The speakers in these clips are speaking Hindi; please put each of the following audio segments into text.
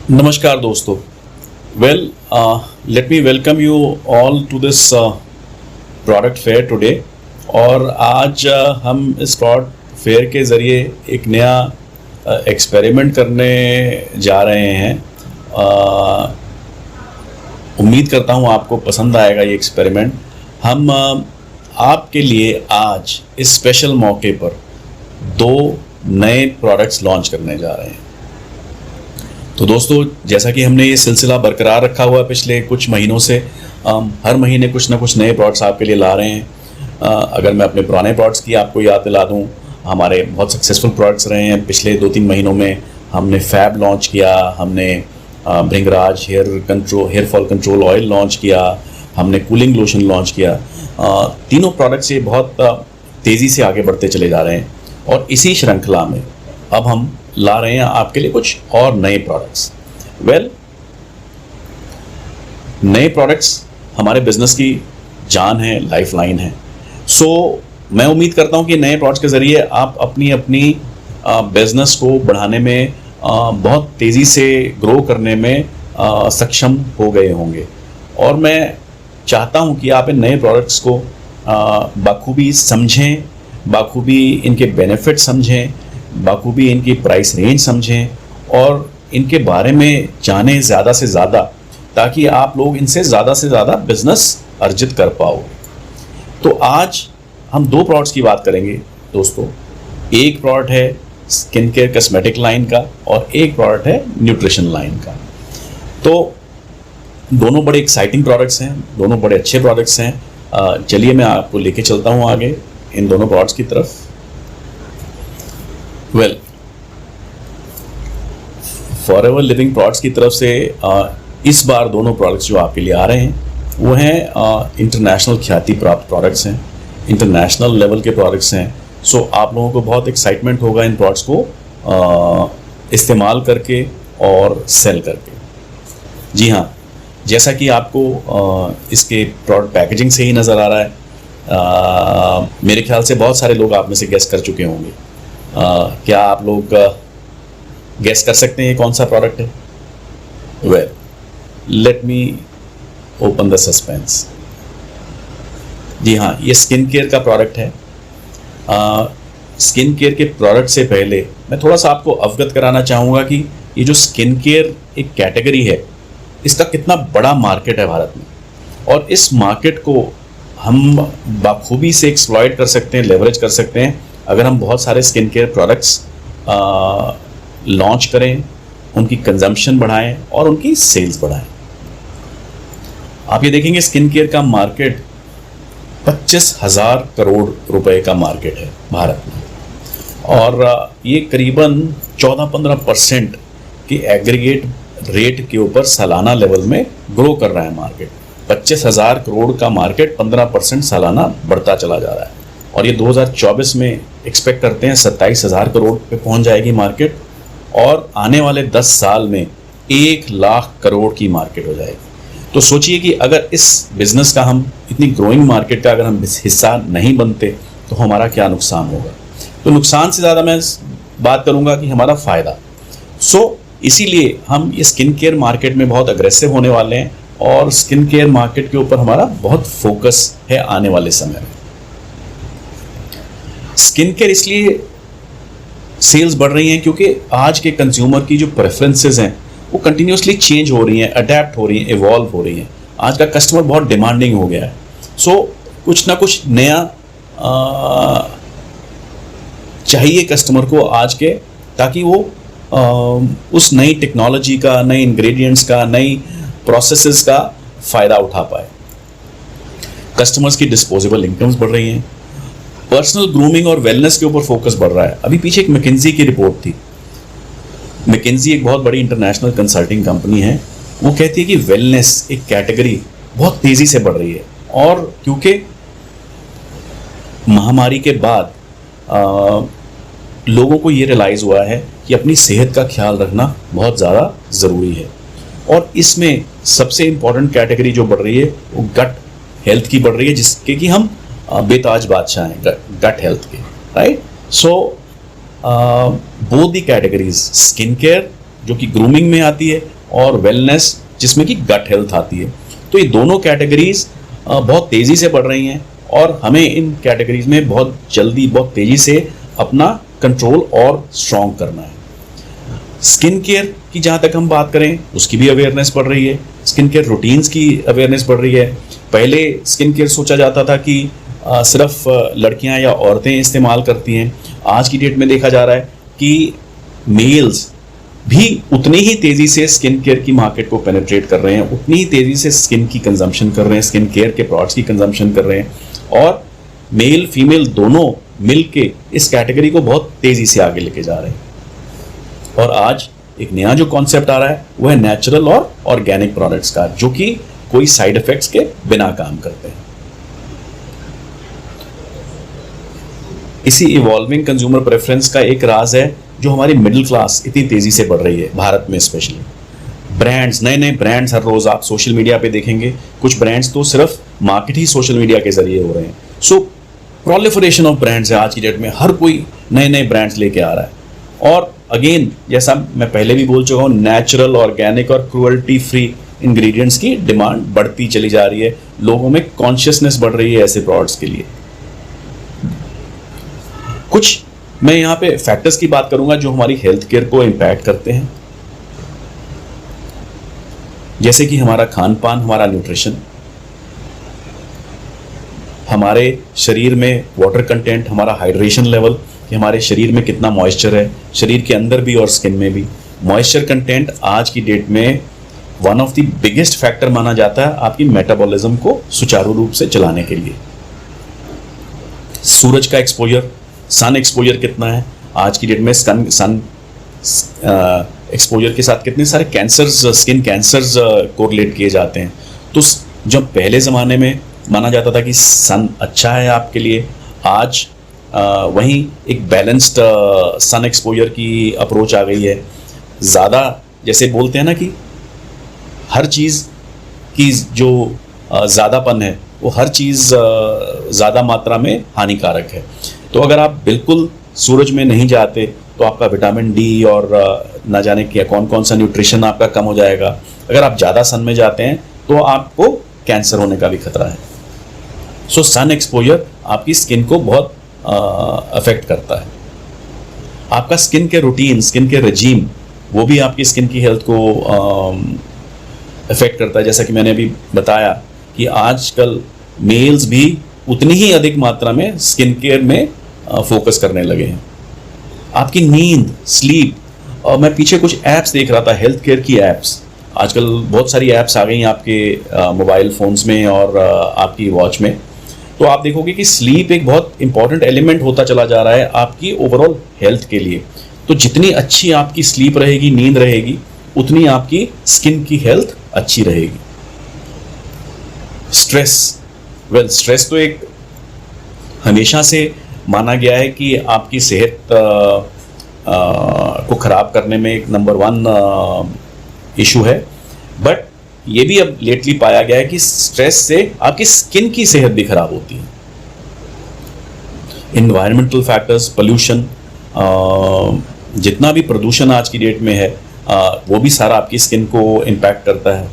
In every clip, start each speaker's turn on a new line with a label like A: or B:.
A: नमस्कार दोस्तों। Let me welcome you all to this product fair today. और आज हम इस प्रोडक्ट फेयर के ज़रिए एक नया एक्सपेरिमेंट करने जा रहे हैं। उम्मीद करता हूँ आपको पसंद आएगा ये एक्सपेरिमेंट। हम आपके लिए आज इस स्पेशल मौके पर 2 नए प्रोडक्ट्स लॉन्च करने जा रहे हैं। तो दोस्तों, जैसा कि हमने ये सिलसिला बरकरार रखा हुआ है पिछले कुछ महीनों से, हर महीने कुछ ना कुछ नए प्रोडक्ट्स आपके लिए ला रहे हैं। अगर मैं अपने पुराने प्रोडक्ट्स की आपको याद दिला दूं, हमारे बहुत सक्सेसफुल प्रोडक्ट्स रहे हैं। पिछले 2-3 महीनों में हमने फैब लॉन्च किया, हमने Bhringraj hair fall control oil launch किया, हमने कूलिंग लोशन लॉन्च किया। तीनों प्रोडक्ट्स ये बहुत तेज़ी से आगे बढ़ते चले जा रहे हैं। और इसी श्रृंखला में अब हम ला रहे हैं आपके लिए कुछ और नए प्रोडक्ट्स। नए प्रोडक्ट्स हमारे बिजनेस की जान है, लाइफलाइन है। मैं उम्मीद करता हूं कि नए प्रोडक्ट्स के ज़रिए आप अपनी बिजनेस को बढ़ाने में, बहुत तेज़ी से ग्रो करने में सक्षम हो गए होंगे। और मैं चाहता हूं कि आप इन नए प्रोडक्ट्स को बखूबी समझें, बखूबी इनके बेनिफिट समझें, बखूबी इनकी प्राइस रेंज समझें और इनके बारे में जानें ज़्यादा से ज़्यादा, ताकि आप लोग इनसे ज़्यादा से ज़्यादा बिजनेस अर्जित कर पाओगे। तो आज हम 2 प्रोडक्ट्स की बात करेंगे दोस्तों। एक प्रोडक्ट है स्किन केयर कॉस्मेटिक लाइन का और एक प्रोडक्ट है न्यूट्रिशन लाइन का। तो दोनों बड़े एक्साइटिंग प्रोडक्ट्स हैं, दोनों बड़े अच्छे प्रोडक्ट्स हैं। चलिए मैं आपको लेके चलता हूँ आगे इन दोनों प्रोडक्ट्स की तरफ। फॉरएवर लिविंग प्रोडक्ट्स की तरफ से इस बार दोनों प्रोडक्ट्स जो आपके लिए आ रहे हैं वो हैं इंटरनेशनल ख्याति प्राप्त प्रोडक्ट्स हैं, इंटरनेशनल लेवल के प्रोडक्ट्स हैं। आप लोगों को बहुत एक्साइटमेंट होगा इन प्रोडक्ट्स को इस्तेमाल करके और सेल करके। जी हाँ, जैसा कि आपको इसके प्रोडक्ट पैकेजिंग से ही नज़र आ रहा है, मेरे ख्याल से बहुत सारे लोग आप में से गेस कर चुके होंगे। क्या आप लोग गेस कर सकते हैं ये कौन सा प्रोडक्ट है? Let me open the suspense. जी हाँ, ये स्किन केयर का प्रोडक्ट है। स्किन केयर के प्रोडक्ट से पहले मैं थोड़ा सा आपको अवगत कराना चाहूँगा कि ये जो स्किन केयर एक कैटेगरी है, इसका कितना बड़ा मार्केट है भारत में। और इस मार्केट को हम बखूबी से एक्सप्लॉइट कर सकते हैं, लेवरेज कर सकते हैं, अगर हम बहुत सारे स्किन केयर प्रोडक्ट्स लॉन्च करें, उनकी कंजम्पशन बढ़ाएं और उनकी सेल्स बढ़ाएं। आप ये देखेंगे स्किन केयर का मार्केट 25,000 करोड़ रुपए का मार्केट है भारत में। और ये करीबन 14-15% के एग्रीगेट रेट के ऊपर सालाना लेवल में ग्रो कर रहा है मार्केट। 25,000 करोड़ का मार्केट 15% सालाना बढ़ता चला जा रहा है। और ये 2024 में एक्सपेक्ट करते हैं 27,000 करोड़ पे पहुंच जाएगी मार्केट। और आने वाले 10 साल में 1 लाख करोड़ की मार्केट हो जाएगी। तो सोचिए कि अगर इस बिज़नेस का, हम इतनी ग्रोइंग मार्केट का अगर हम हिस्सा नहीं बनते तो हमारा क्या नुकसान होगा। तो नुकसान से ज़्यादा मैं बात करूँगा कि हमारा फ़ायदा। इसीलिए हम ये स्किन केयर मार्केट में बहुत अग्रेसिव होने वाले हैं और स्किन केयर मार्केट के ऊपर हमारा बहुत फोकस है आने वाले समय में। स्किन केयर इसलिए सेल्स बढ़ रही हैं क्योंकि आज के कंज्यूमर की जो प्रेफरेंसेस हैं वो कंटिन्यूसली चेंज हो रही हैं, अडेप्ट हो रही हैं, इवॉल्व हो रही हैं। आज का कस्टमर बहुत डिमांडिंग हो गया है। कुछ ना कुछ नया चाहिए कस्टमर को आज के, ताकि वो उस नई टेक्नोलॉजी का, नए इंग्रेडिएंट्स का, नई प्रोसेसेस का फ़ायदा उठा पाए। कस्टमर्स की डिस्पोजेबल इनकम्स बढ़ रही हैं। पर्सनल ग्रूमिंग और वेलनेस के ऊपर फोकस बढ़ रहा है। अभी पीछे एक मैकिन्जी की रिपोर्ट थी। मैकिन्जी एक बहुत बड़ी इंटरनेशनल कंसल्टिंग कंपनी है। वो कहती है कि वेलनेस एक कैटेगरी बहुत तेज़ी से बढ़ रही है। और क्योंकि महामारी के बाद लोगों को ये रियलाइज़ हुआ है कि अपनी सेहत का ख्याल रखना बहुत ज़्यादा ज़रूरी है। और इसमें सबसे इम्पॉर्टेंट कैटेगरी जो बढ़ रही है वो गट हेल्थ की बढ़ रही है, जिसके कि हम बेताज बादशाह हैं गट हेल्थ के, right. Both the categories, skin care जो कि ग्रूमिंग में आती है और वेलनेस जिसमें कि गट हेल्थ आती है। तो ये दोनों कैटेगरीज बहुत तेज़ी से बढ़ रही हैं और हमें इन कैटेगरीज में बहुत जल्दी बहुत तेज़ी से अपना कंट्रोल और स्ट्रॉन्ग करना है। स्किन केयर की जहाँ तक हम बात करें उसकी भी अवेयरनेस बढ़ रही है, स्किन केयर रूटीन्स की अवेयरनेस बढ़ रही है। पहले स्किन केयर सोचा जाता था कि सिर्फ लड़कियां या औरतें इस्तेमाल करती हैं। आज की डेट में देखा जा रहा है कि मेल्स भी उतनी ही तेज़ी से स्किन केयर की मार्केट को पेनिट्रेट कर रहे हैं, उतनी ही तेज़ी से स्किन की कंजम्पशन कर रहे हैं, स्किन केयर के प्रोडक्ट्स की कंजम्पशन कर रहे हैं और मेल फीमेल दोनों मिल के इस कैटेगरी को बहुत तेज़ी से आगे लेके जा रहे हैं। और आज एक नया जो कॉन्सेप्ट आ रहा है वो है नेचुरल और ऑर्गेनिक प्रोडक्ट्स का, जो कि कोई साइड इफेक्ट्स के बिना काम करते हैं। इसी इवॉल्विंग कंज्यूमर प्रेफरेंस का एक राज है जो हमारी मिडिल क्लास इतनी तेजी से बढ़ रही है भारत में स्पेशली। ब्रांड्स, नए नए ब्रांड्स हर रोज आप सोशल मीडिया पे देखेंगे, कुछ ब्रांड्स तो सिर्फ मार्केट ही सोशल मीडिया के जरिए हो रहे हैं। सो प्रोलिफरेशन ऑफ ब्रांड्स है आज की डेट में, हर कोई नए नए ब्रांड्स लेके आ रहा है। और अगेन जैसा मैं पहले भी बोल चुका हूँ, नेचुरल, ऑर्गेनिक और क्रुएल्टी फ्री इंग्रेडिएंट्स की डिमांड बढ़ती चली जा रही है, लोगों में कॉन्शियसनेस बढ़ रही है ऐसे प्रोडक्ट्स के लिए। कुछ मैं यहाँ पे फैक्टर्स की बात करूंगा जो हमारी हेल्थ केयर को इम्पैक्ट करते हैं, जैसे कि हमारा खान पान, हमारा न्यूट्रिशन, हमारे शरीर में वाटर कंटेंट, हमारा हाइड्रेशन लेवल, कि हमारे शरीर में कितना मॉइस्चर है, शरीर के अंदर भी और स्किन में भी। मॉइस्चर कंटेंट आज की डेट में one of the biggest factor माना जाता है आपकी मेटाबॉलिज्म को सुचारू रूप से चलाने के लिए। सूरज का एक्सपोजर, सन एक्सपोजर कितना है आज की डेट में, सन एक्सपोजर के साथ कितने सारे कैंसर्स, स्किन कैंसर्स कोरिलेट किए जाते हैं। तो जब पहले ज़माने में माना जाता था कि सन अच्छा है आपके लिए, आज वहीं एक बैलेंस्ड सन एक्सपोजर की अप्रोच आ गई है। ज़्यादा, जैसे बोलते हैं ना कि हर चीज़ की जो ज़्यादापन है वो हर चीज़ ज़्यादा मात्रा में हानिकारक है। तो अगर आप बिल्कुल सूरज में नहीं जाते तो आपका विटामिन डी और ना जाने क्या कौन कौन सा न्यूट्रिशन आपका कम हो जाएगा। अगर आप ज़्यादा सन में जाते हैं तो आपको कैंसर होने का भी खतरा है। सो सन एक्सपोजर आपकी स्किन को बहुत अफेक्ट करता है। आपका स्किन के रूटीन, स्किन के रेजीम, वो भी आपकी स्किन की हेल्थ को अफेक्ट करता है। जैसा कि मैंने अभी बताया कि आजकल मेल्स भी उतनी ही अधिक मात्रा में स्किन केयर में फोकस करने लगे हैं। आपकी नींद, स्लीप, और मैं पीछे कुछ ऐप्स देख रहा था, हेल्थ केयर की ऐप्स। आजकल बहुत सारी ऐप्स आ गई हैं आपके मोबाइल फ़ोन्स में और आपकी वॉच में। तो आप देखोगे कि स्लीप एक बहुत इंपॉर्टेंट एलिमेंट होता चला जा रहा है आपकी ओवरऑल हेल्थ के लिए। तो जितनी अच्छी आपकी स्लीप रहेगी, नींद रहेगी, उतनी आपकी स्किन की हेल्थ अच्छी रहेगी। स्ट्रेस, स्ट्रेस तो एक हमेशा से माना गया है कि आपकी सेहत को ख़राब करने में एक नंबर 1 इशू है। बट ये भी अब लेटली पाया गया है कि स्ट्रेस से आपकी स्किन की सेहत भी खराब होती है। इन्वायरमेंटल फैक्टर्स, पोल्यूशन, जितना भी प्रदूषण आज की डेट में है वो भी सारा आपकी स्किन को इम्पैक्ट करता है।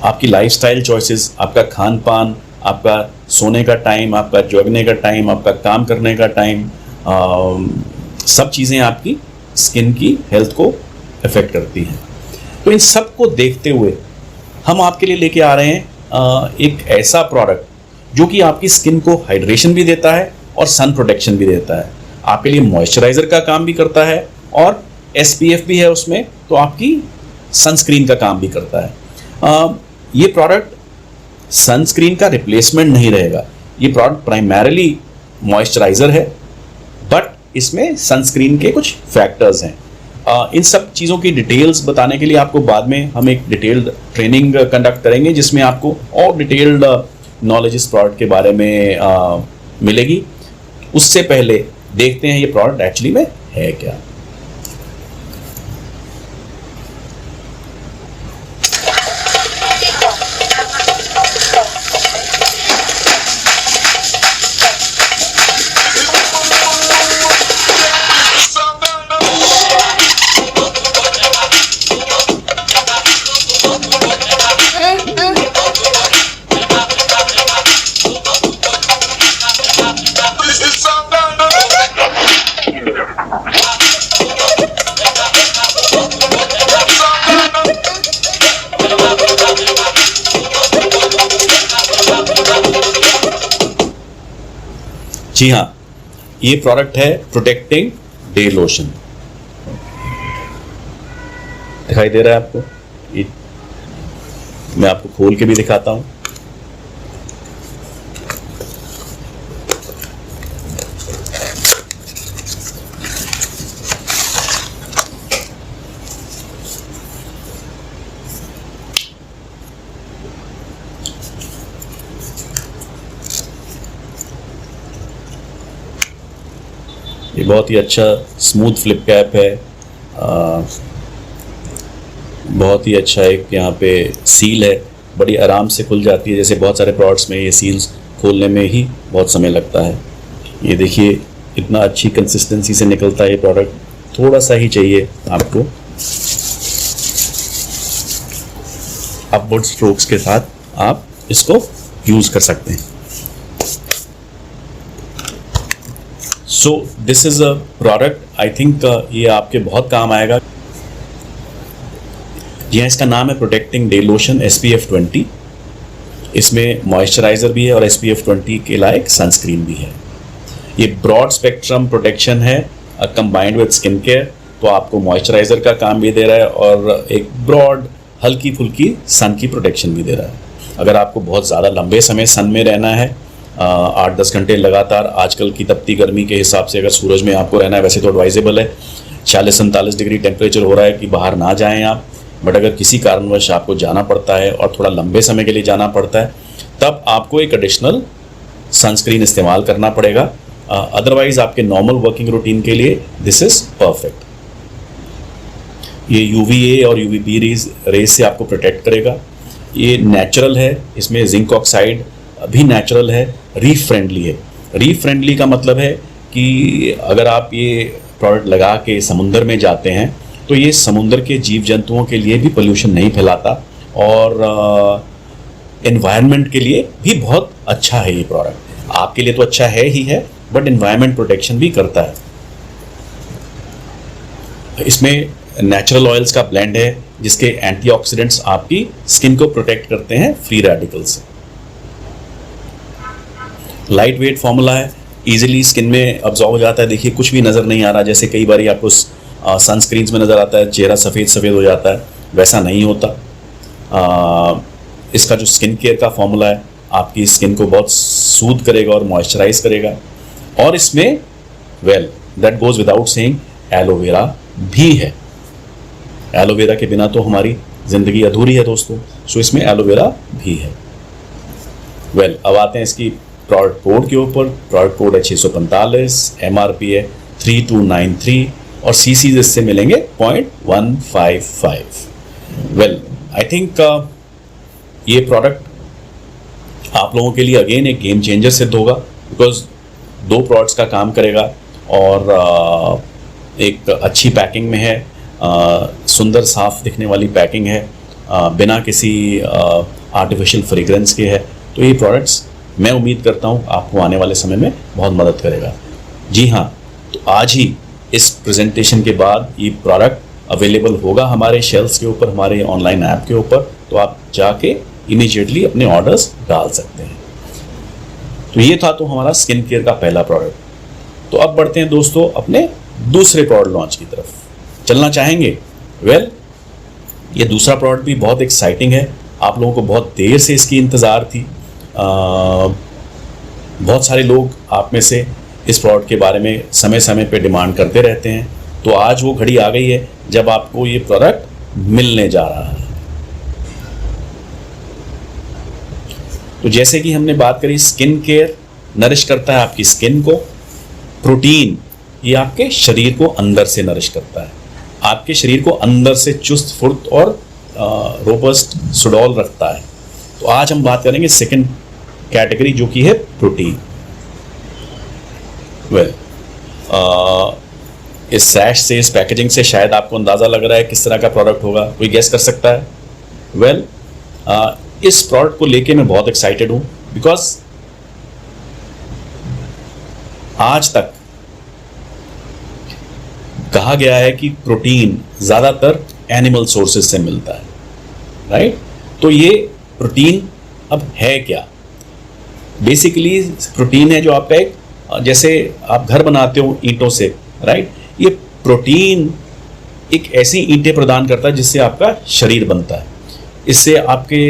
A: आपकी लाइफस्टाइल चॉइसेस, आपका खान पान, आपका सोने का टाइम, आपका जगने का टाइम, आपका काम करने का टाइम, सब चीज़ें आपकी स्किन की हेल्थ को अफेक्ट करती हैं। तो इन सब को देखते हुए हम आपके लिए लेके आ रहे हैं एक ऐसा प्रोडक्ट जो कि आपकी स्किन को हाइड्रेशन भी देता है और सन प्रोटेक्शन भी देता है, आपके लिए मॉइस्चराइज़र का काम भी करता है और SPF भी है उसमें, तो आपकी सनस्क्रीन का काम भी करता है। ये प्रोडक्ट सनस्क्रीन का रिप्लेसमेंट नहीं रहेगा। ये प्रोडक्ट प्राइमरीली मॉइस्चराइज़र है, बट इसमें सनस्क्रीन के कुछ फैक्टर्स हैं। इन सब चीज़ों की डिटेल्स बताने के लिए आपको बाद में हम एक डिटेल्ड ट्रेनिंग कंडक्ट करेंगे, जिसमें आपको और डिटेल्ड नॉलेज इस प्रोडक्ट के बारे में मिलेगी। उससे पहले देखते हैं ये प्रोडक्ट एक्चुअली में है क्या। जी हाँ, ये प्रोडक्ट है प्रोटेक्टिंग डे लोशन। दिखाई दे रहा है आपको? ये मैं आपको खोल के भी दिखाता हूं। ये बहुत ही अच्छा स्मूथ फ्लिप कैप है। बहुत ही अच्छा एक यहाँ पे सील है, बड़ी आराम से खुल जाती है। जैसे बहुत सारे प्रोडक्ट्स में ये सील्स खोलने में ही बहुत समय लगता है। ये देखिए इतना अच्छी कंसिस्टेंसी से निकलता है ये प्रोडक्ट। थोड़ा सा ही चाहिए आपको, अपवर्ड स्ट्रोक्स के साथ आप इसको यूज कर सकते हैं। So this is a product, I think ये आपके बहुत काम आएगा। जी हाँ, इसका नाम है प्रोटेक्टिंग डे लोशन SPF 20। इसमें मॉइस्चराइजर भी है और SPF 20 के लायक सनस्क्रीन भी है। ये ब्रॉड स्पेक्ट्रम प्रोटेक्शन है कंबाइंड विद स्किन केयर, तो आपको मॉइस्चराइजर का काम भी दे रहा है और एक ब्रॉड हल्की फुल्की सन की प्रोटेक्शन भी दे रहा है। अगर आपको बहुत ज़्यादा लंबे समय सन में रहना है, 8-10 घंटे लगातार, आजकल की तपती गर्मी के हिसाब से अगर सूरज में आपको रहना है, वैसे तो एडवाइजेबल है 40-47 डिग्री टेम्परेचर हो रहा है कि बाहर ना जाएं आप, बट अगर किसी कारणवश आपको जाना पड़ता है और थोड़ा लंबे समय के लिए जाना पड़ता है, तब आपको एक एडिशनल सनस्क्रीन इस्तेमाल करना पड़ेगा। अदरवाइज आपके नॉर्मल वर्किंग रूटीन के लिए दिस इज परफेक्ट। ये UVA और UVB रेज से आपको प्रोटेक्ट करेगा। ये नेचुरल है, इसमें जिंक ऑक्साइड भी नेचुरल है, रीफ फ्रेंडली है। रीफ फ्रेंडली का मतलब है कि अगर आप ये प्रोडक्ट लगा के समुंदर में जाते हैं तो ये समुंदर के जीव जंतुओं के लिए भी पोल्यूशन नहीं फैलाता और एनवायरनमेंट के लिए भी बहुत अच्छा है ये प्रोडक्ट। आपके लिए तो अच्छा है ही है, बट एनवायरनमेंट प्रोटेक्शन भी करता है। इसमें नेचुरल ऑयल्स का ब्लेंड है जिसके एंटीऑक्सीडेंट्स आपकी स्किन को प्रोटेक्ट करते हैं फ्री रेडिकल से। लाइट वेट फॉर्मूला है, इजीली स्किन में अब्जॉर्ब हो जाता है। देखिए कुछ भी नज़र नहीं आ रहा, जैसे कई बार आपको सनस्क्रीन्स में नज़र आता है चेहरा सफ़ेद सफ़ेद हो जाता है, वैसा नहीं होता। इसका जो स्किन केयर का फॉर्मूला है आपकी स्किन को बहुत सूद करेगा और मॉइस्चराइज करेगा। और इसमें well that goes without saying aloe vera भी है। एलोवेरा के बिना तो हमारी ज़िंदगी अधूरी है दोस्तों, सो इसमें एलोवेरा भी है। वेल अब आते हैं इसकी प्रोडक्ट कोड के ऊपर। प्रोडक्ट कोड है 645, MRP है 3293 और CCs इससे मिलेंगे 0.155। वेल आई थिंक ये प्रोडक्ट आप लोगों के लिए अगेन एक गेम चेंजर सिद्ध होगा, बिकॉज 2 प्रोडक्ट्स का काम करेगा और एक अच्छी पैकिंग में है, सुंदर साफ दिखने वाली पैकिंग है, बिना किसी आर्टिफिशियल फ्रेग्रेंस के है। तो ये प्रोडक्ट्स मैं उम्मीद करता हूँ आपको आने वाले समय में बहुत मदद करेगा। जी हाँ, तो आज ही इस प्रेजेंटेशन के बाद ये प्रोडक्ट अवेलेबल होगा हमारे शेल्फ्स के ऊपर, हमारे ऑनलाइन ऐप के ऊपर, तो आप जाके इमीडिएटली अपने ऑर्डर्स डाल सकते हैं। तो ये था तो हमारा स्किन केयर का पहला प्रोडक्ट। तो अब बढ़ते हैं दोस्तों अपने दूसरे प्रोडक्ट लॉन्च की तरफ। चलना चाहेंगे? वेल ये दूसरा प्रोडक्ट भी बहुत एक्साइटिंग है। आप लोगों को बहुत देर से इसकी इंतज़ार थी। बहुत सारे लोग आप में से इस प्रोडक्ट के बारे में समय समय पे डिमांड करते रहते हैं, तो आज वो घड़ी आ गई है जब आपको ये प्रोडक्ट मिलने जा रहा है। तो जैसे कि हमने बात करी, स्किन केयर नरिश करता है आपकी स्किन को, प्रोटीन ये आपके शरीर को अंदर से नरिश करता है, आपके शरीर को अंदर से चुस्त फुर्त और रोबस्ट सुडौल रखता है। तो आज हम बात करेंगे सेकंड कैटेगरी जो कि है प्रोटीन। वेल इस सैश से, इस पैकेजिंग से शायद आपको अंदाज़ा लग रहा है किस तरह का प्रोडक्ट होगा, कोई गेस कर सकता है? वेल इस प्रोडक्ट को लेके मैं बहुत एक्साइटेड हूँ, बिकॉज आज तक कहा गया है कि प्रोटीन ज़्यादातर एनिमल सोर्सेज से मिलता है, राइट? तो ये प्रोटीन अब है क्या? बेसिकली प्रोटीन है जो आपका एक जैसे आप घर बनाते हो ईंटों से, राइट, ये प्रोटीन एक ऐसी ईंटें प्रदान करता है जिससे आपका शरीर बनता है। इससे आपके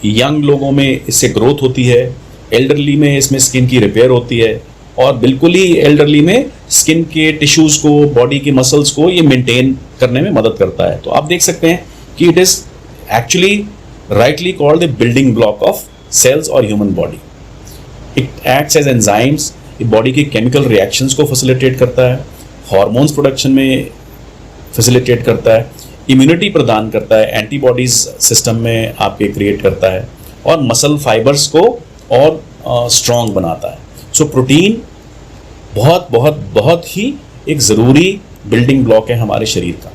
A: यंग लोगों में इससे ग्रोथ होती है, एल्डरली में इसमें स्किन की रिपेयर होती है, और बिल्कुल ही एल्डरली में स्किन के टिश्यूज़ को, बॉडी के मसल्स को ये मेंटेन करने में मदद करता है। तो आप देख सकते हैं कि it is actually rightly called the building block of cells और human body. It acts as enzymes, ये बॉडी की केमिकल रिएक्शंस को फैसिलिटेट करता है, हार्मोन्स प्रोडक्शन में फैसिलिटेट करता है, इम्यूनिटी प्रदान करता है, एंटीबॉडीज सिस्टम में आपके क्रिएट करता है, और मसल फाइबर्स को और स्ट्रॉन्ग बनाता है। सो प्रोटीन बहुत बहुत बहुत ही एक ज़रूरी बिल्डिंग ब्लॉक है हमारे शरीर का।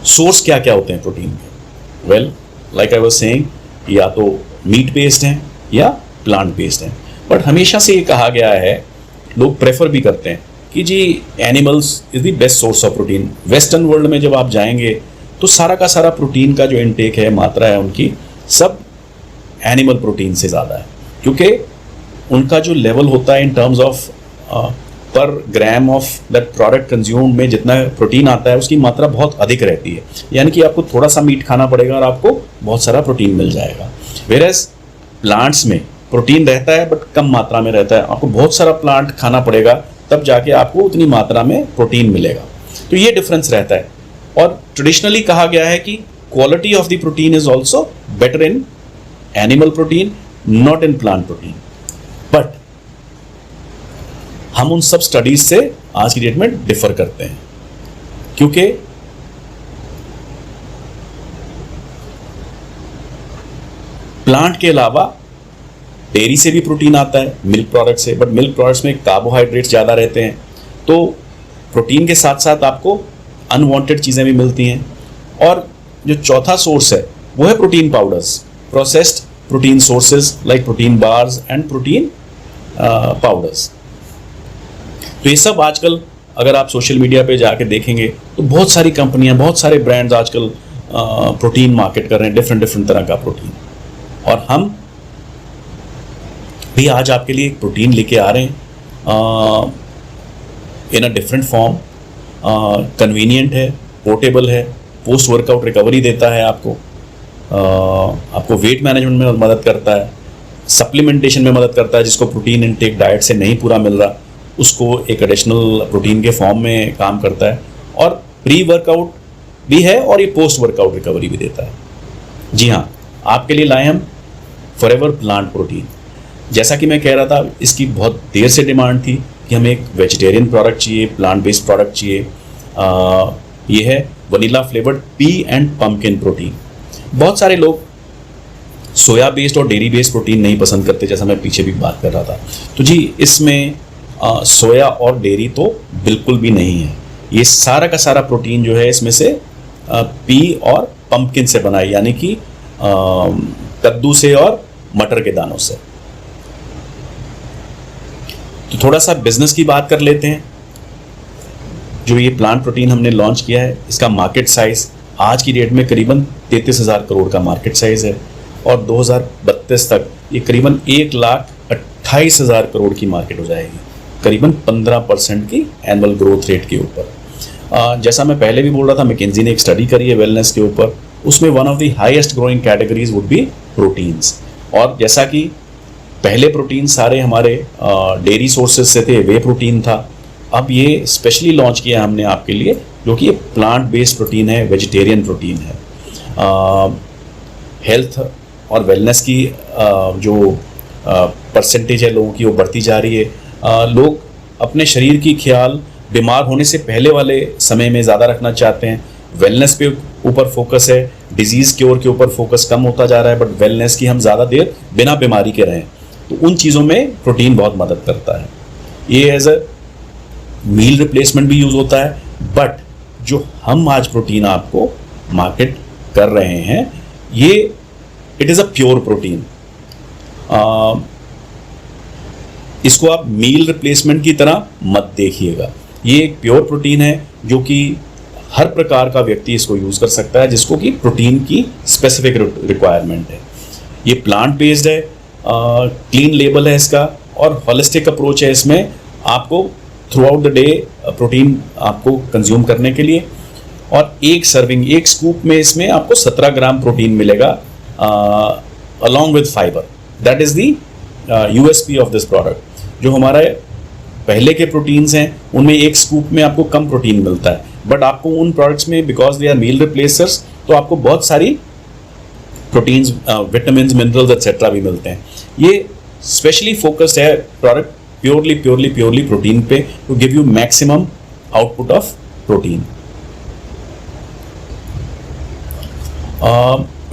A: सोर्स क्या क्या होते हैं प्रोटीन के? Well, like I was saying, या तो मीट बेस्ड हैं या प्लांट बेस्ड हैं, बट हमेशा से ये कहा गया है, लोग प्रेफर भी करते हैं कि जी animals is the best source of protein. Western world में जब आप जाएंगे तो सारा का सारा प्रोटीन का जो इनटेक है, मात्रा है उनकी, सब एनिमल प्रोटीन से ज़्यादा है, क्योंकि उनका जो लेवल होता है इन टर्म्स ऑफ पर gram of that product consume में जितना प्रोटीन आता है उसकी मात्रा बहुत अधिक रहती है। यानी कि आपको थोड़ा सा मीट खाना पड़ेगा और आपको बहुत सारा प्रोटीन मिल जाएगा। वेयरएज प्लांट्स में प्रोटीन रहता है बट कम मात्रा में रहता है, आपको बहुत सारा प्लांट खाना पड़ेगा तब जाके आपको उतनी मात्रा में प्रोटीन मिलेगा। तो ये डिफरेंस रहता है। और ट्रेडिशनली कहा गया है कि quality of the protein is also better in animal protein, not in plant protein. But हम उन सब स्टडीज से आज की डेट में डिफर करते हैं, क्योंकि प्लांट के अलावा डेयरी से भी प्रोटीन आता है, मिल्क प्रोडक्ट से, बट मिल्क प्रोडक्ट्स में कार्बोहाइड्रेट्स ज़्यादा रहते हैं, तो प्रोटीन के साथ साथ आपको अनवांटेड चीज़ें भी मिलती हैं। और जो चौथा सोर्स है वो है protein powders, processed protein sources like protein bars and protein powders. तो ये सब आजकल अगर आप सोशल मीडिया पे जाके देखेंगे तो बहुत सारी कंपनियां, बहुत सारे ब्रांड्स आजकल प्रोटीन मार्केट कर रहे हैं, डिफरेंट डिफरेंट तरह का प्रोटीन। और हम भी आज आपके लिए एक प्रोटीन लेके आ रहे हैं इन अ डिफरेंट फॉर्म। कन्वीनियंट है, पोर्टेबल है, पोस्ट वर्कआउट रिकवरी देता है आपको वेट मैनेजमेंट में मदद करता है, सप्लीमेंटेशन में मदद करता है, जिसको प्रोटीन इनटेक डाइट से नहीं पूरा मिल रहा उसको एक एडिशनल प्रोटीन के फॉर्म में काम करता है, और प्री वर्कआउट भी है और ये पोस्ट वर्कआउट रिकवरी भी देता है। जी हाँ, आपके लिए लाए हम फॉरएवर प्लांट प्रोटीन। जैसा कि मैं कह रहा था, इसकी बहुत देर से डिमांड थी कि हमें एक वेजिटेरियन प्रोडक्ट चाहिए, प्लांट बेस्ड प्रोडक्ट चाहिए। ये है vanilla flavoured P and pumpkin protein. बहुत सारे लोग सोया बेस्ड और डेयरी बेस्ड प्रोटीन नहीं पसंद करते, जैसा मैं पीछे भी बात कर रहा था। तो जी इसमें सोया और डेयरी तो बिल्कुल भी नहीं है। ये सारा का सारा प्रोटीन जो है इसमें से पी और पम्पकिन से बना है, यानी कि कद्दू से और मटर के दानों से। तो थोड़ा सा बिजनेस की बात कर लेते हैं। जो ये प्लांट प्रोटीन हमने लॉन्च किया है, इसका मार्केट साइज आज की डेट में करीबन 33,000 करोड़ का मार्केट साइज है, और 2032 तक ये करीबन 1,28,000 करोड़ की मार्केट हो जाएगी, करीबन 15% की एनुअल ग्रोथ रेट के ऊपर। जैसा मैं पहले भी बोल रहा था, मैकेंजी ने एक स्टडी करी है वेलनेस के ऊपर, उसमें one of the highest growing categories would be proteins. और जैसा कि पहले प्रोटीन सारे हमारे डेयरी सोर्सेज से थे, वे प्रोटीन था, अब ये स्पेशली लॉन्च किया हमने आपके लिए, जो कि ये प्लांट बेस्ड प्रोटीन है, वेजिटेरियन प्रोटीन है। हेल्थ और वेलनेस की जो परसेंटेज है लोगों की, वो बढ़ती जा रही है। लोग अपने शरीर की ख्याल बीमार होने से पहले वाले समय में ज़्यादा रखना चाहते हैं। वेलनेस पे ऊपर फोकस है, डिजीज़ क्योर के ऊपर फोकस कम होता जा रहा है, बट वेलनेस की हम ज़्यादा देर बिना बीमारी के रहें, तो उन चीज़ों में प्रोटीन बहुत मदद करता है। ये एज अ मील रिप्लेसमेंट भी यूज़ होता है, बट जो हम आज प्रोटीन आपको मार्केट कर रहे हैं, ये it is a pure protein. इसको आप मील रिप्लेसमेंट की तरह मत देखिएगा। ये एक प्योर प्रोटीन है जो कि हर प्रकार का व्यक्ति इसको यूज़ कर सकता है, जिसको कि प्रोटीन की स्पेसिफिक रिक्वायरमेंट है। ये प्लांट बेस्ड है, क्लीन लेबल है इसका, और होलिस्टिक अप्रोच है इसमें आपको through out the day protein आपको कंज्यूम करने के लिए। और एक सर्विंग, एक स्कूप में इसमें आपको 17 ग्राम प्रोटीन मिलेगा along with fibre. That is the USP of this product. जो हमारे पहले के प्रोटीन्स हैं उनमें एक स्कूप में आपको कम प्रोटीन मिलता है, बट आपको उन प्रोडक्ट्स में बिकॉज दे आर मील रिप्लेसर्स तो आपको बहुत सारी प्रोटीन्स, विटामिन, मिनरल्स एक्सेट्रा भी मिलते हैं। ये स्पेशली फोकस्ड है प्रोडक्ट प्योरली प्रोटीन पे to give you maximum output of protein.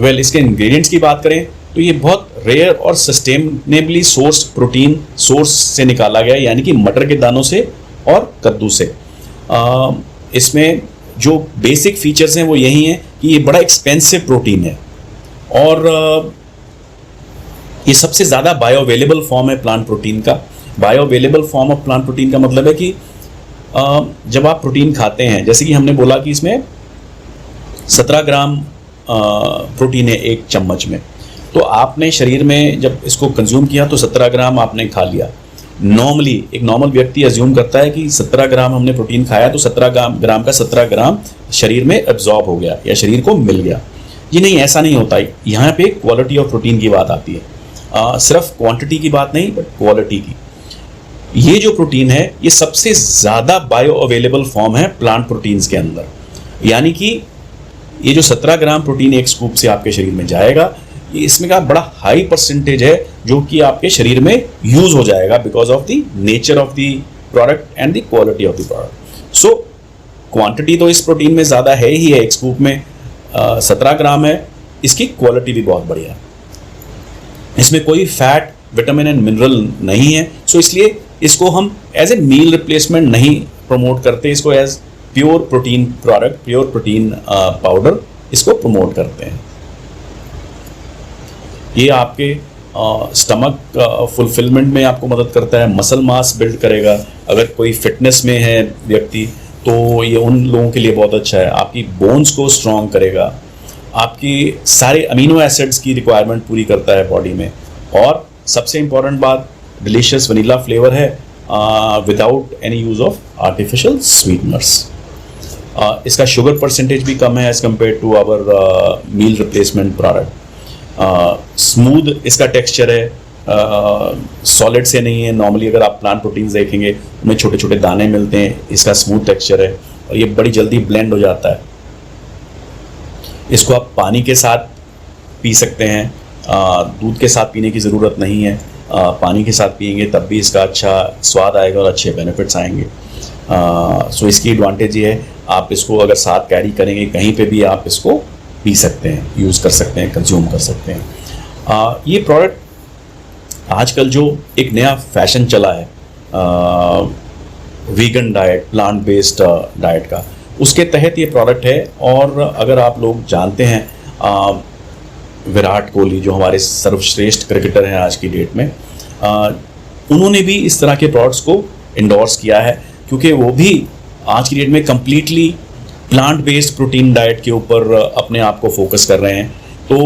A: Well, इसके इंग्रेडिएंट्स की बात करें तो ये बहुत रेयर और सस्टेनेबली सोर्स प्रोटीन सोर्स से निकाला गया है, यानी कि मटर के दानों से और कद्दू से। इसमें जो बेसिक फीचर्स हैं वो यही हैं कि ये बड़ा एक्सपेंसिव प्रोटीन है और ये सबसे ज़्यादा बायोअवेलेबल फॉर्म है प्लांट प्रोटीन का। Bioavailable form of plant protein का मतलब है कि जब आप प्रोटीन खाते हैं, जैसे कि हमने बोला कि इसमें 17 ग्राम प्रोटीन है एक चम्मच में, तो आपने शरीर में जब इसको कंज्यूम किया तो 17 ग्राम आपने खा लिया। नॉर्मली एक नॉर्मल व्यक्ति अज्यूम करता है कि 17 ग्राम हमने प्रोटीन खाया तो 17 ग्राम का 17 ग्राम शरीर में एब्जॉर्ब हो गया या शरीर को मिल गया। जी नहीं, ऐसा नहीं होता है। यहाँ पे क्वालिटी ऑफ प्रोटीन की बात आती है, सिर्फ क्वांटिटी की बात नहीं बट क्वालिटी की। ये जो प्रोटीन है ये सबसे ज़्यादा बायो अवेलेबल फॉर्म है प्लांट प्रोटीन्स के अंदर, यानी कि ये जो 17 ग्राम प्रोटीन एक स्कूप से आपके शरीर में जाएगा, ये इसमें का बड़ा हाई परसेंटेज है जो कि आपके शरीर में यूज हो जाएगा because of the nature of the product and the quality of the product. So quantity तो इस प्रोटीन में ज़्यादा है ही है, एक स्कूप में 17 ग्राम है। इसकी क्वालिटी भी बहुत बढ़िया है, इसमें कोई फैट, विटामिन एंड मिनरल नहीं है। सो इसलिए इसको हम एज ए मील रिप्लेसमेंट नहीं प्रमोट करते, इसको as pure protein product, pure protein powder इसको प्रमोट करते हैं। ये आपके स्टमक फुलफिलमेंट में आपको मदद करता है, मसल मास बिल्ड करेगा। अगर कोई फिटनेस में है व्यक्ति तो ये उन लोगों के लिए बहुत अच्छा है। आपकी बोन्स को स्ट्रॉन्ग करेगा, आपकी सारे अमीनो एसिड्स की रिक्वायरमेंट पूरी करता है बॉडी में। और सबसे इम्पॉर्टेंट बात, डिलीशियस वनीला फ्लेवर है without any use of artificial sweeteners. इसका शुगर परसेंटेज भी कम है as compare to our meal replacement product. Smooth इसका टेक्सचर है, सॉलिड से नहीं है। नॉर्मली अगर आप प्लांट प्रोटीन्स देखेंगे उनमें छोटे छोटे दाने मिलते हैं, इसका स्मूथ टेक्सचर है और ये बड़ी जल्दी ब्लेंड हो जाता है। इसको आप पानी के साथ पी सकते हैं, दूध के साथ पीने की ज़रूरत नहीं है। पानी के साथ पिएंगे तब भी इसका अच्छा स्वाद आएगा और अच्छे बेनिफिट्स आएंगे। सो इसकी एडवांटेज ये है, आप इसको अगर साथ कैरी करेंगे कहीं पे भी आप इसको पी सकते हैं, यूज़ कर सकते हैं, कंज्यूम कर सकते हैं। ये प्रोडक्ट आजकल जो एक नया फैशन चला है vegan diet, plant based diet का, उसके तहत ये प्रोडक्ट है। और अगर आप लोग जानते हैं विराट कोहली जो हमारे सर्वश्रेष्ठ क्रिकेटर हैं आज की डेट में, उन्होंने भी इस तरह के प्रोडक्ट्स को इंडोर्स किया है क्योंकि वो भी आज की डेट में completely plant based protein diet के ऊपर अपने आप को फोकस कर रहे हैं। तो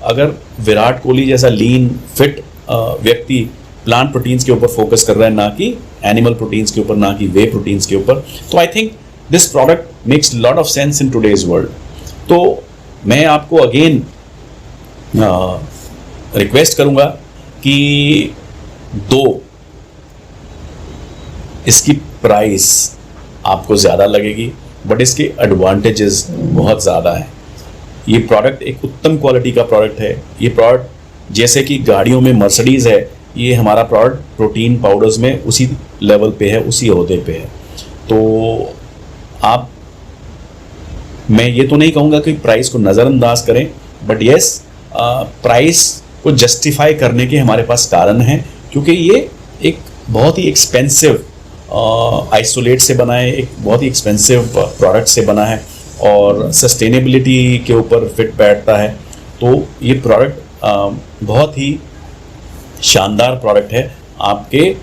A: अगर विराट कोहली जैसा लीन फिट व्यक्ति प्लांट प्रोटीन्स के ऊपर फोकस कर रहा है, ना कि एनिमल प्रोटीन्स के ऊपर, ना कि वे प्रोटीन्स के ऊपर, तो I think this product makes lot of sense in today's world. तो मैं आपको अगेन रिक्वेस्ट करूंगा कि इसकी प्राइस आपको ज़्यादा लगेगी बट इसके एडवांटेजेस बहुत ज़्यादा हैं। ये प्रोडक्ट एक उत्तम क्वालिटी का प्रोडक्ट है। ये प्रोडक्ट जैसे कि गाड़ियों में मर्सिडीज़ है, ये हमारा प्रोडक्ट प्रोटीन पाउडर्स में उसी लेवल पे है, उसी ओहदे पे है। तो मैं ये तो नहीं कहूँगा कि प्राइस को नज़रअंदाज करें, बट येस प्राइस को जस्टिफाई करने के हमारे पास कारण हैं क्योंकि ये एक बहुत ही एक्सपेंसिव आइसोलेट से बना है, एक बहुत ही एक्सपेंसिव प्रोडक्ट से बना है और सस्टेनेबिलिटी के ऊपर फिट बैठता है। तो ये प्रोडक्ट बहुत ही शानदार प्रोडक्ट है आपके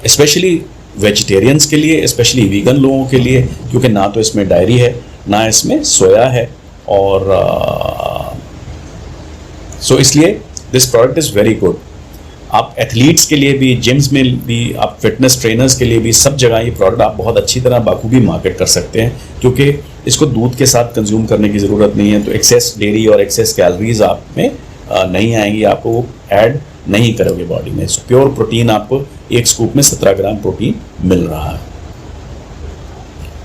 A: स्पेशली वेजिटेरियंस के लिए, स्पेशली वीगन लोगों के लिए, क्योंकि ना तो इसमें डायरी है ना इसमें सोया है। और सो इसलिए this product is very good. आप एथलीट्स के लिए भी, जिम्स में भी, आप फिटनेस ट्रेनर्स के लिए भी, सब जगह ये प्रोडक्ट आप बहुत अच्छी तरह बाखूबी मार्केट कर सकते हैं, क्योंकि इसको दूध के साथ कंज्यूम करने की ज़रूरत नहीं है। तो एक्सेस डेयरी और एक्सेस कैलोरीज आप में नहीं आएंगी, आपको वो ऐड नहीं करोगे बॉडी में। प्योर प्रोटीन आपको एक स्कूप में 17 ग्राम प्रोटीन मिल रहा है।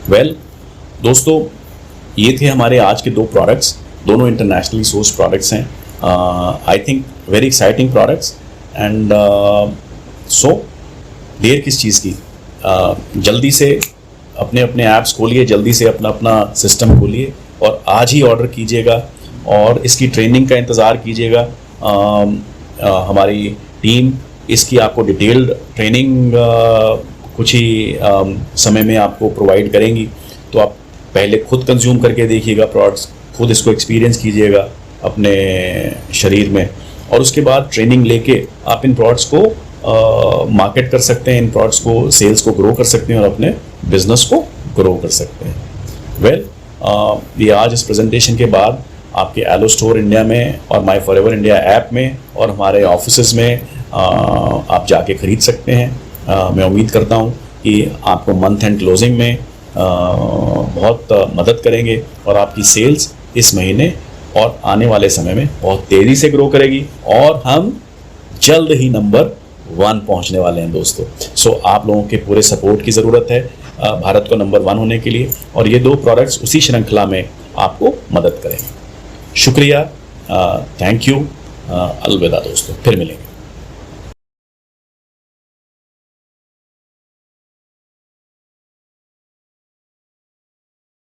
A: वेल दोस्तों, ये थे हमारे आज के 2 प्रोडक्ट्स, दोनों इंटरनेशनली सोर्स प्रोडक्ट्स हैं। I think very exciting products and so there किस चीज़ की, जल्दी से अपने अपने ऐप्स खोलिए, जल्दी से अपना अपना सिस्टम खोलिए और आज ही ऑर्डर कीजिएगा और इसकी ट्रेनिंग का इंतज़ार कीजिएगा। हमारी टीम इसकी आपको डिटेल्ड ट्रेनिंग कुछ ही समय में आपको प्रोवाइड करेंगी। तो आप पहले खुद कंज्यूम करके देखिएगा प्रोडक्ट्स, खुद इसको एक्सपीरियंस कीजिएगा अपने शरीर में, और उसके बाद ट्रेनिंग लेके आप इन प्रोडक्ट्स को मार्केट कर सकते हैं, इन प्रोडक्ट्स को सेल्स को ग्रो कर सकते हैं और अपने बिजनेस को ग्रो कर सकते हैं। वेल ये आज इस प्रेजेंटेशन के बाद आपके एलो स्टोर इंडिया में और माई फॉरएवर इंडिया ऐप में और हमारे ऑफिसेज में आप जाके ख़रीद सकते हैं। मैं उम्मीद करता हूँ कि आपको मंथ एंड क्लोजिंग में बहुत मदद करेंगे और आपकी सेल्स इस महीने और आने वाले समय में बहुत तेज़ी से ग्रो करेगी और हम जल्द ही नंबर 1 पहुंचने वाले हैं दोस्तों। सो आप लोगों के पूरे सपोर्ट की ज़रूरत है भारत को नंबर 1 होने के लिए, और ये 2 प्रोडक्ट्स उसी श्रृंखला में आपको मदद करेंगे। शुक्रिया, थैंक यू, अलविदा दोस्तों, फिर मिलेंगे।